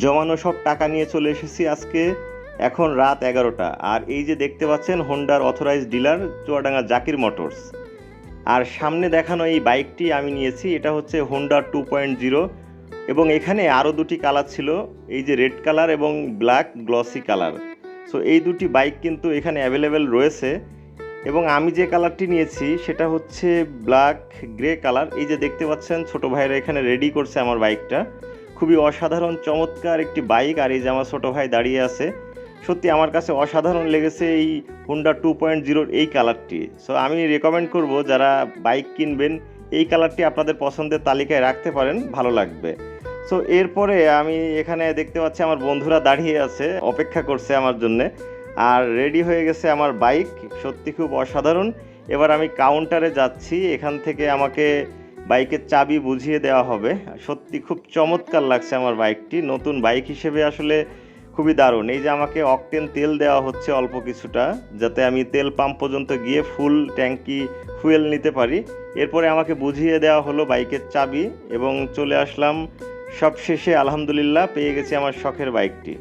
জমানো সব টাকা নিয়ে চলে এসেছি আজকে। এখন রাত 11টা, আর এই যে দেখতে পাচ্ছেন হোন্ডার authorized dealer Chuadanga Zakir motors. আর সামনে দেখানো এই বাইকটি আমি নিয়েছি, এটা হচ্ছে হোন্ডা 2.0, এবং এখানে আরও দুটি কালার ছিল, এই যে রেড কালার এবং ব্ল্যাক গ্লসি কালার। সো এই দুটি বাইক কিন্তু এখানে অ্যাভেলেবেল রয়েছে, এবং আমি যে কালারটি নিয়েছি সেটা হচ্ছে ব্ল্যাক গ্রে কালার। এই যে দেখতে পাচ্ছেন ছোট ভাইরা এখানে রেডি করছে আমার বাইকটা। খুবই অসাধারণ চমৎকার একটি বাইক, আর এই যে আমার ছোট ভাই দাঁড়িয়ে আছে। সত্যি আমার কাছে অসাধারণ লেগেছে এই হোন্ডা 2.0 এই কালারটি। সো আমি রেকমেন্ড করব যারা বাইক কিনবেন এই কালারটি আপনাদের পছন্দের তালিকায় রাখতে পারেন, ভালো লাগবে। সো এরপরে আমি এখানে দেখতে পাচ্ছি আমার বন্ধুরা দাঁড়িয়ে আছে, অপেক্ষা করছে আমার জন্যে, আর রেডি হয়ে গেছে আমার বাইক। সত্যি খুব অসাধারণ। এবার আমি কাউন্টারে যাচ্ছি, এখান থেকে আমাকে বাইকের চাবি বুঝিয়ে দেওয়া হবে। সত্যি খুব চমৎকার লাগছে আমার বাইকটি, নতুন বাইক হিসেবে আসলে খুবই দারুণ। এই যে আমাকে অকটেন তেল দেওয়া হচ্ছে অল্প কিছুটা, যাতে আমি তেল পাম্প পর্যন্ত গিয়ে ফুল ট্যাঙ্কি ফুয়েল নিতে পারি। এরপরে আমাকে বুঝিয়ে দেওয়া হলো বাইকের চাবি, এবং চলে আসলাম। সবশেষে আলহামদুলিল্লাহ পেয়ে গেছি আমার শখের বাইকটি।